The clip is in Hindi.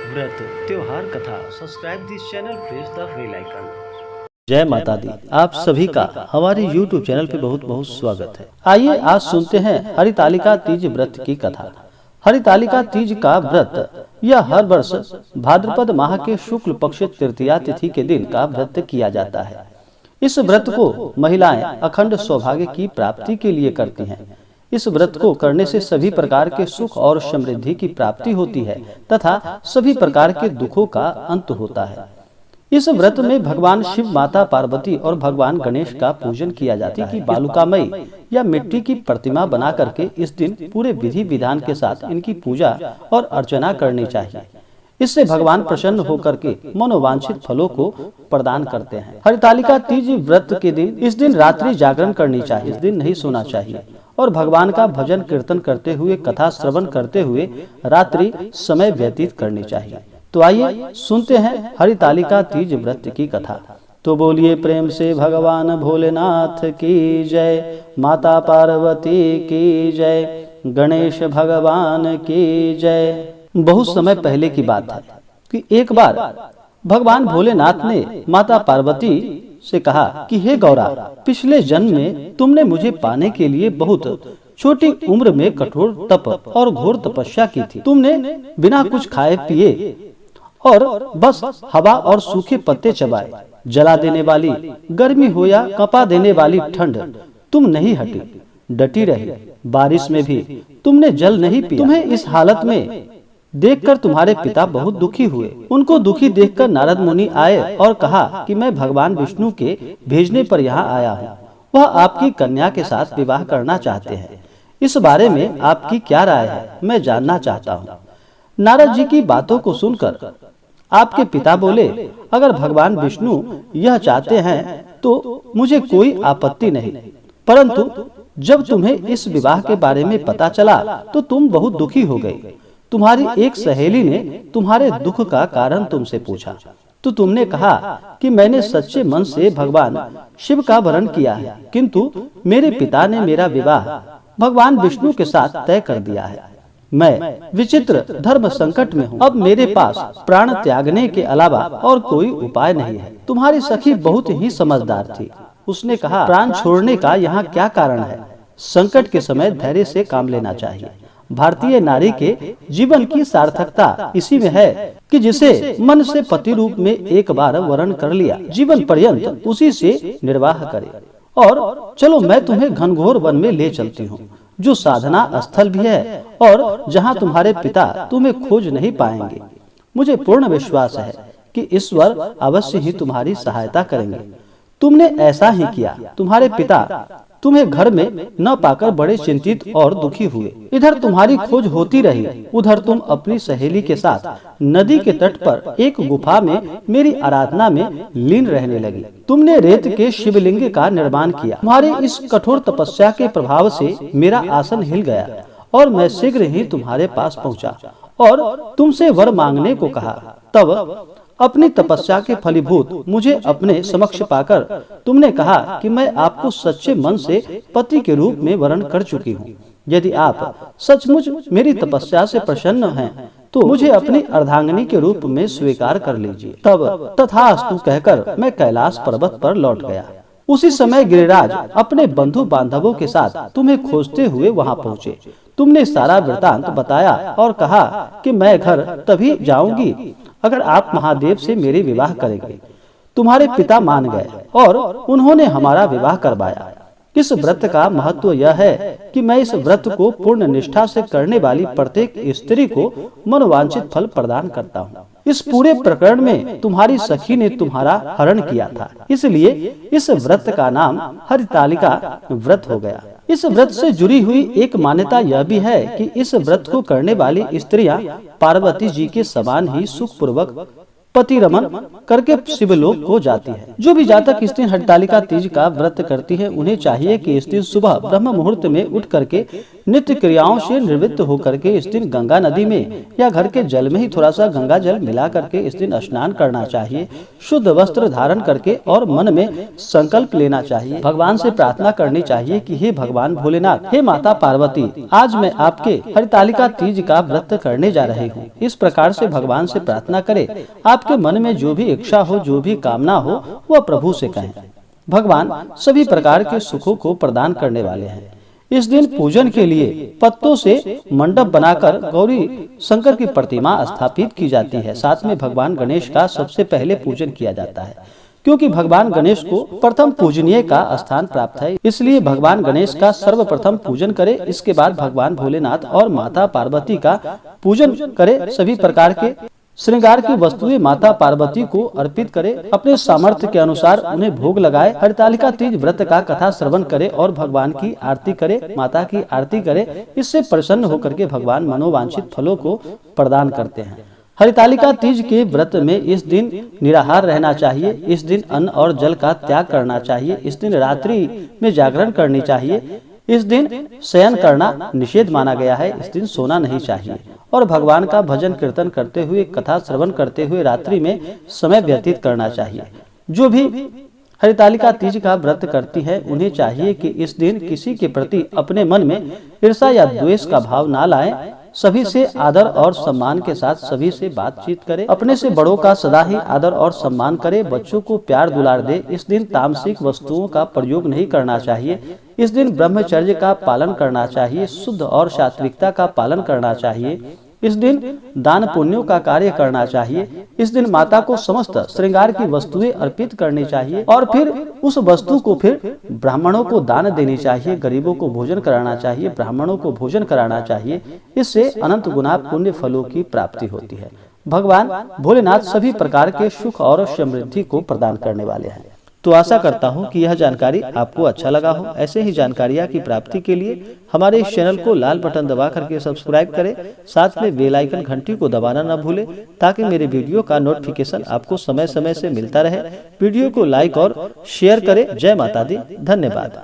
व्रत त्योहार कथा। Subscribe this channel, press the bell icon. जय माता दी। आप सभी का हमारे YouTube चैनल पे बहुत बहुत स्वागत है। आइए आज सुनते हैं हरितालिका तीज व्रत की कथा। हरितालिका तीज का व्रत यह हर वर्ष भाद्रपद माह के शुक्ल पक्ष तृतीया तिथि के दिन का व्रत किया जाता है। इस व्रत को महिलाएं अखंड सौभाग्य की प्राप्ति के लिए करती हैं। इस व्रत को करने से सभी प्रकार के सुख और समृद्धि की प्राप्ति होती है तथा सभी प्रकार के दुखों का अंत होता है। इस व्रत में भगवान शिव, माता पार्वती और भगवान गणेश का पूजन किया जाता है। बालुकामयी या मिट्टी की प्रतिमा बना करके इस दिन पूरे विधि विधान के साथ इनकी पूजा और अर्चना करनी चाहिए। इससे भगवान प्रसन्न होकर के मनोवांछित फलों को प्रदान करते हैं। हरितालिका तीज व्रत के दिन इस दिन रात्रि जागरण करनी चाहिए। इस दिन नहीं सोना चाहिए और भगवान का भजन कीर्तन करते हुए, कथा श्रवण करते हुए रात्रि समय व्यतीत करनी चाहिए। तो आइए सुनते हैं हरितालिका तीज व्रत की कथा। तो बोलिए प्रेम से भगवान भोलेनाथ की जय, माता पार्वती की जय, गणेश भगवान की जय। बहुत समय पहले की बात है कि एक बार भगवान भोलेनाथ ने माता पार्वती से कहा कि हे गौरा, पिछले जन्म में तुमने मुझे पाने के लिए बहुत छोटी उम्र में कठोर तप और घोर तपस्या की थी। तुमने बिना कुछ खाए पिए और बस हवा और सूखे पत्ते चबाए। जला देने वाली गर्मी हो या कपा देने वाली ठंड, तुम नहीं हटी, डटी रही। बारिश में भी तुमने जल नहीं पिया। तुम्हें इस हालत में देखकर तुम्हारे पिता बहुत दुखी हुए। उनको दुखी देखकर नारद मुनि आए और कहा कि मैं भगवान विष्णु के भेजने पर यहाँ आया हूँ। वह आपकी कन्या के साथ विवाह करना चाहते हैं। इस बारे में आपकी क्या राय है, मैं जानना चाहता हूँ। नारद जी की बातों को सुनकर आपके पिता बोले, अगर भगवान विष्णु यह चाहते हैं तो मुझे कोई आपत्ति नहीं, परंतु जब तुम्हें इस विवाह के बारे में पता चला तो तुम बहुत दुखी हो गई। तुम्हारी एक सहेली ने तुम्हारे दुख का कारण तुमसे पूछा तो तुमने कहा कि मैंने सच्चे मन से भगवान शिव का वरण किया है, किंतु मेरे पिता ने मेरा विवाह भगवान विष्णु के साथ तय कर दिया है। मैं विचित्र धर्म संकट में हूँ। अब मेरे पास प्राण त्यागने के अलावा और कोई उपाय नहीं है। तुम्हारी सखी बहुत ही समझदार थी। उसने कहा, प्राण छोड़ने का यहाँ क्या कारण है? संकट के समय धैर्य से काम लेना चाहिए। भारतीय नारी के जीवन की सार्थकता इसी में है कि जिसे मन से पति रूप में एक बार वरण कर लिया, जीवन पर्यंत उसी से निर्वाह करे। और चलो मैं तुम्हें घनघोर वन में ले चलती हूँ, जो साधना स्थल भी है और जहाँ तुम्हारे पिता तुम्हें खोज नहीं पाएंगे। मुझे पूर्ण विश्वास है कि ईश्वर अवश्य ही तुम्हारी सहायता करेंगे। तुमने ऐसा ही किया। तुम्हारे पिता तुम्हें घर में न पाकर बड़े चिंतित और दुखी हुए। इधर तुम्हारी खोज होती रही, उधर तुम अपनी सहेली के साथ नदी के तट पर एक गुफा में मेरी आराधना में लीन रहने लगी। तुमने रेत के शिवलिंग का निर्माण किया। तुम्हारी इस कठोर तपस्या के प्रभाव से मेरा आसन हिल गया और मैं शीघ्र ही तुम्हारे पास पहुंचा और तुमसे वर मांगने को कहा। तब अपनी तपस्या के फलीभूत मुझे अपने समक्ष पाकर तुमने कहा कि मैं आपको सच्चे मन से पति के रूप में वरण कर चुकी हूँ। यदि आप सचमुच मेरी तपस्या से प्रसन्न हैं तो मुझे अपनी अर्धांगिनी के रूप में स्वीकार कर लीजिए। तब तथास्तु कहकर मैं कैलाश पर्वत पर लौट गया। उसी समय गिरिराज अपने बंधु बांधवों के साथ तुम्हें खोजते हुए वहां पहुँचे। तुमने सारा वृतांत बताया और कहा कि मैं घर तभी जाऊंगी अगर आप महादेव से मेरे विवाह करेंगे। तुम्हारे पिता मान गए और उन्होंने हमारा विवाह करवाया। इस व्रत का महत्व यह है कि मैं इस व्रत को पूर्ण निष्ठा से करने वाली प्रत्येक स्त्री को मनोवांछित फल प्रदान करता हूँ। इस पूरे प्रकरण में तुम्हारी सखी ने तुम्हारा हरण किया था, इसलिए इस व्रत का नाम हरितालिका व्रत हो गया। इस व्रत से जुड़ी हुई एक मान्यता यह भी है कि इस व्रत को करने वाली स्त्रियां पार्वती जी के समान ही सुख पूर्वक पति रमन करके शिवलोक को जाती है। जो भी जातक इस दिन हरितालिका तीज का व्रत करती है, उन्हें चाहिए कि इस दिन सुबह ब्रह्म मुहूर्त में उठ करके नित्य क्रियाओं से निवृत्त होकर के इस दिन गंगा नदी में या घर के जल में ही थोड़ा सा गंगा जल मिला करके इस दिन स्नान करना चाहिए। शुद्ध वस्त्र धारण करके और मन में संकल्प लेना चाहिए। भगवान से प्रार्थना करनी चाहिए कि हे भगवान भोलेनाथ, हे माता पार्वती, आज मैं आपके हरितालिका तीज का व्रत करने जा रही हूँ। इस प्रकार से भगवान से प्रार्थना करे। आपके मन में जो भी इच्छा हो, जो भी कामना हो, वह प्रभु से कहें। भगवान सभी प्रकार के सुखों को प्रदान करने वाले हैं। इस दिन पूजन के लिए पत्तों से मंडप बनाकर गौरी शंकर की प्रतिमा स्थापित की जाती है। साथ में भगवान गणेश का सबसे पहले पूजन किया जाता है, क्योंकि भगवान गणेश को प्रथम पूजनीय का स्थान प्राप्त है। इसलिए भगवान गणेश का सर्वप्रथम पूजन करे। इसके बाद भगवान भोलेनाथ और माता पार्वती का पूजन करे। सभी प्रकार के श्रृंगार की वस्तुएं माता पार्वती को अर्पित करे। अपने सामर्थ्य के अनुसार उन्हें भोग लगाए। हरितालिका तीज व्रत का कथा श्रवण करे और भगवान की आरती करे, माता की आरती करे। इससे प्रसन्न होकर के भगवान मनोवांछित फलों को प्रदान करते हैं। हरितालिका तीज के व्रत में इस दिन निराहार रहना चाहिए। इस दिन अन्न और जल का त्याग करना चाहिए। इस दिन रात्रि में जागरण करनी चाहिए। इस दिन शयन करना निषेध माना गया है। इस दिन सोना नहीं चाहिए और भगवान का भजन कीर्तन करते हुए, कथा श्रवण करते हुए रात्रि में समय व्यतीत करना चाहिए। जो भी हरितालिका तीज का व्रत करती है, उन्हें चाहिए कि इस दिन किसी के प्रति अपने मन में ईर्ष्या या द्वेष का भाव ना लाएं। सभी से आदर और सम्मान के साथ सभी से बातचीत करे। अपने से बड़ों का सदा ही आदर और सम्मान करे। बच्चों को प्यार दुलार दे। इस दिन तामसिक वस्तुओं का प्रयोग नहीं करना चाहिए। इस दिन ब्रह्मचर्य का पालन करना चाहिए। शुद्ध और सात्विकता का पालन करना चाहिए। इस दिन दान पुण्यों का कार्य करना चाहिए। इस दिन माता को समस्त श्रृंगार की वस्तुएं अर्पित करनी चाहिए और फिर उस वस्तु को फिर ब्राह्मणों को दान देनी चाहिए। गरीबों को भोजन कराना चाहिए, ब्राह्मणों को भोजन कराना चाहिए। इससे अनंत गुना पुण्य फलों की प्राप्ति होती है। भगवान भोलेनाथ सभी प्रकार के सुख और समृद्धि को प्रदान करने वाले हैं। तो आशा करता हूं कि यह जानकारी आपको अच्छा लगा हो। ऐसे ही जानकारियां की प्राप्ति के लिए हमारे इस चैनल को लाल बटन दबा करके सब्सक्राइब करें। साथ में बेल आइकन घंटी को दबाना न भूलें, ताकि मेरे वीडियो का नोटिफिकेशन आपको समय समय से मिलता रहे। वीडियो को लाइक और शेयर करें। जय माता दी। धन्यवाद।